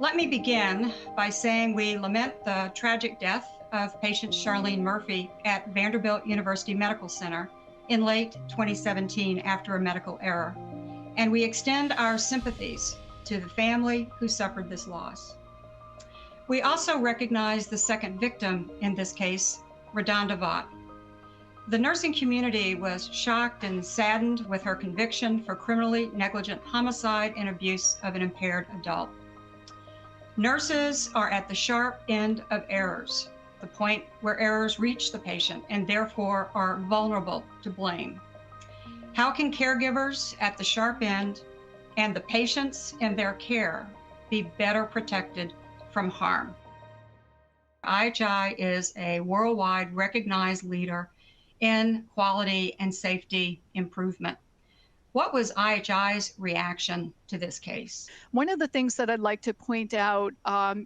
Let me begin by saying we lament the tragic death of patient Charlene Murphy at Vanderbilt University Medical Center in late 2017 after a medical error, and we extend our sympathies to the family who suffered this loss. We also recognize the second victim in this case, RaDonda Vaught. The nursing community was shocked and saddened with her conviction for criminally negligent homicide and abuse of an impaired adult. Nurses are at the sharp end of errors, the point where errors reach the patient and therefore are vulnerable to blame. How can caregivers at the sharp end and the patients in their care be better protected from harm? IHI is a worldwide recognized leader in quality and safety improvement. What was IHI's reaction to this case? One of the things that I'd like to point out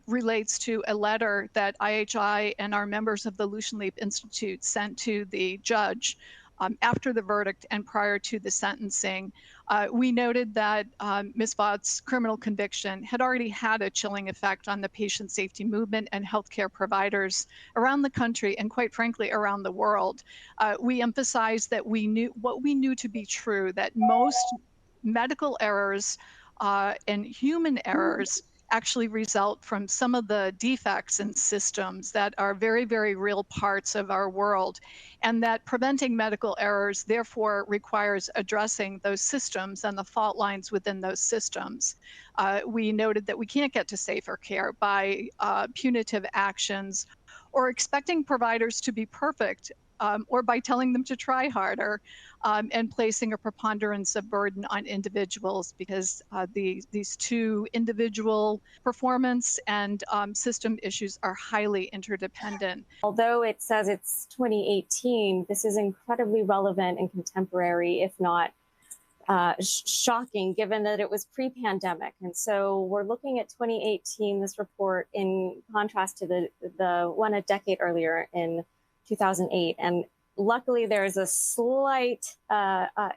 relates to a letter that IHI and our members of the Lucian Leap Institute sent to the judge after the verdict and prior to the sentencing. We noted that Ms. Vaught's criminal conviction had already had a chilling effect on the patient safety movement and healthcare providers around the country and, quite frankly, around the world. We emphasized that we knew what we knew to be true, that most medical errors and human errors actually result from some of the defects in systems that are very, very real parts of our world, and that preventing medical errors therefore requires addressing those systems and the fault lines within those systems. We noted that we can't get to safer care by punitive actions or expecting providers to be perfect, or by telling them to try harder, and placing a preponderance of burden on individuals, because these two individual performance and system issues are highly interdependent. Although it says it's 2018, this is incredibly relevant and contemporary, if not shocking, given that it was pre-pandemic. And so we're looking at 2018, this report, in contrast to the one a decade earlier in 2008. And luckily, there's a slight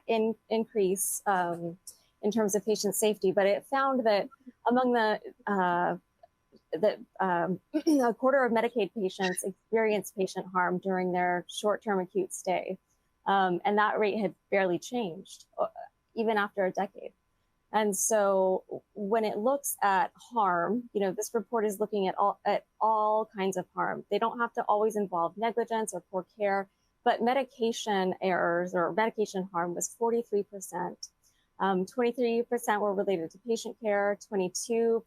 increase in terms of patient safety, but it found that among a quarter of Medicaid patients experienced patient harm during their short-term acute stay. And that rate had barely changed, even after a decade. And so when it looks at harm, this report is looking at all kinds of harm. They don't have to always involve negligence or poor care, but medication errors or medication harm was 43%. 23% were related to patient care, 22%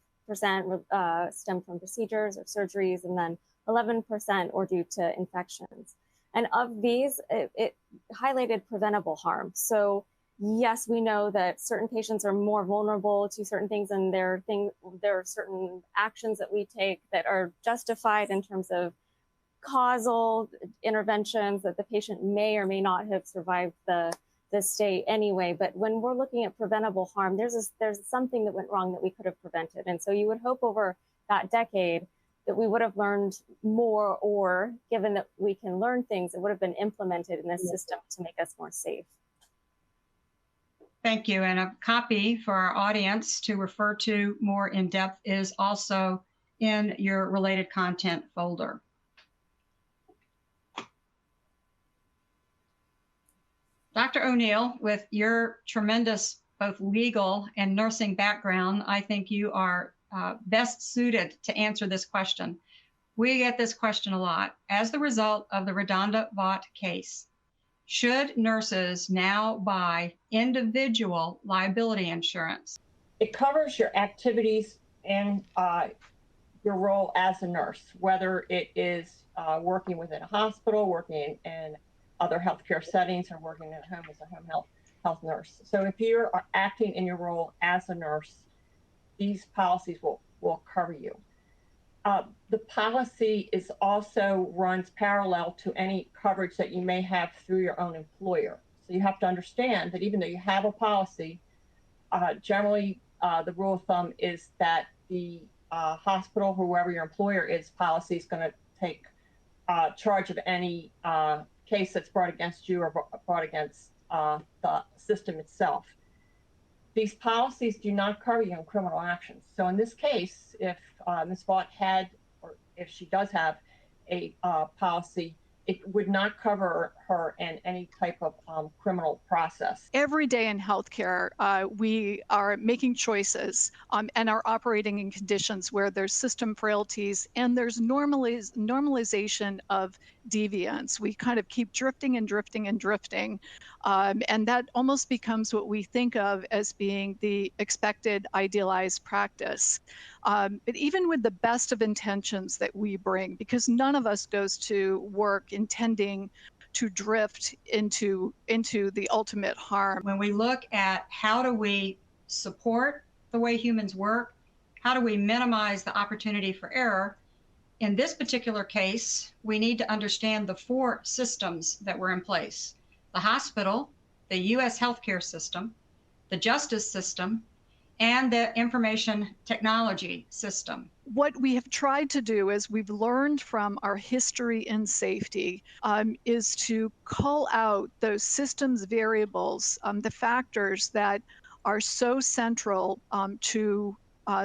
stemmed from procedures or surgeries, and then 11% were due to infections. And of these, it highlighted preventable harm. So yes, we know that certain patients are more vulnerable to certain things, and there are certain actions that we take that are justified in terms of causal interventions that the patient may or may not have survived the stay anyway. But when we're looking at preventable harm, there's something that went wrong that we could have prevented. And so you would hope over that decade that we would have learned more, or given that we can learn things, it would have been implemented in this system to make us more safe. Thank you. And a copy for our audience to refer to more in depth is also in your related content folder. Dr. O'Neill, with your tremendous both legal and nursing background, I think you are best suited to answer this question. We get this question a lot. As the result of the RaDonda Vaught case, should nurses now buy individual liability insurance? It covers your activities and your role as a nurse, whether it is working within a hospital, working in other healthcare settings, or working at home as a home health nurse. So if you are acting in your role as a nurse, these policies will cover you. The policy is also runs parallel to any coverage that you may have through your own employer. So you have to understand that even though you have a policy, generally the rule of thumb is that the hospital, whoever your employer is, policy is going to take charge of any case that's brought against you or brought against the system itself. these policies do not cover you in criminal actions. So in this case, if Ms. Vaught had, or if she does have a policy, it would not cover her in any type of criminal process. Every day in healthcare, we are making choices and are operating in conditions where there's system frailties and there's normalization of deviance. We kind of keep drifting and drifting and drifting. And that almost becomes what we think of as being the expected idealized practice. But even with the best of intentions that we bring, because none of us goes to work intending to drift into the ultimate harm. When we look at how do we support the way humans work, how do we minimize the opportunity for error, in this particular case, we need to understand the 4 systems that were in place: the hospital, the U.S. healthcare system, the justice system, and the information technology system. What we have tried to do, as we've learned from our history in safety, is to call out those systems variables, the factors that are so central to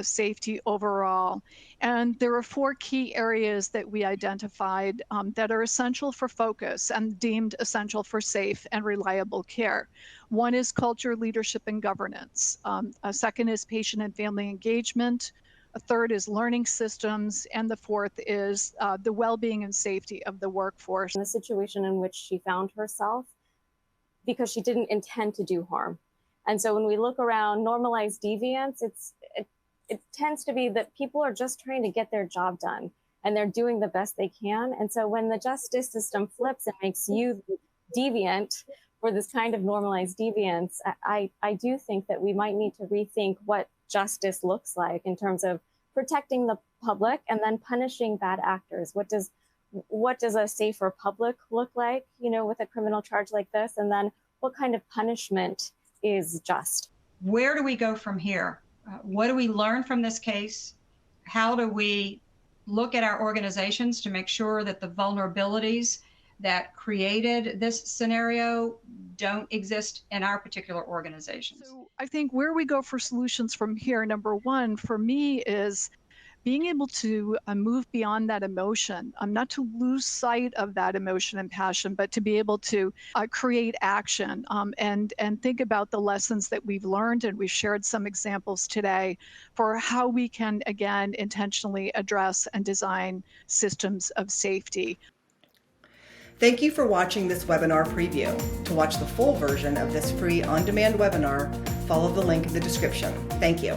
safety overall. And there are 4 key areas that we identified that are essential for focus and deemed essential for safe and reliable care. One is culture, leadership, and governance. A second is patient and family engagement. A third is learning systems. And the fourth is the well-being and safety of the workforce. In the situation in which she found herself, because she didn't intend to do harm. And so when we look around normalized deviance, it tends to be that people are just trying to get their job done and they're doing the best they can. And so when the justice system flips and makes you deviant for this kind of normalized deviance, I do think that we might need to rethink what justice looks like in terms of protecting the public and then punishing bad actors. What does a safer public look like, with a criminal charge like this? And then what kind of punishment is just? Where do we go from here? What do we learn from this case? How do we look at our organizations to make sure that the vulnerabilities that created this scenario don't exist in our particular organizations? So I think where we go for solutions from here, number one, for me, is being able to move beyond that emotion, not to lose sight of that emotion and passion, but to be able to create action and think about the lessons that we've learned. And we've shared some examples today for how we can, again, intentionally address and design systems of safety. Thank you for watching this webinar preview. To watch the full version of this free on-demand webinar, follow the link in the description. Thank you.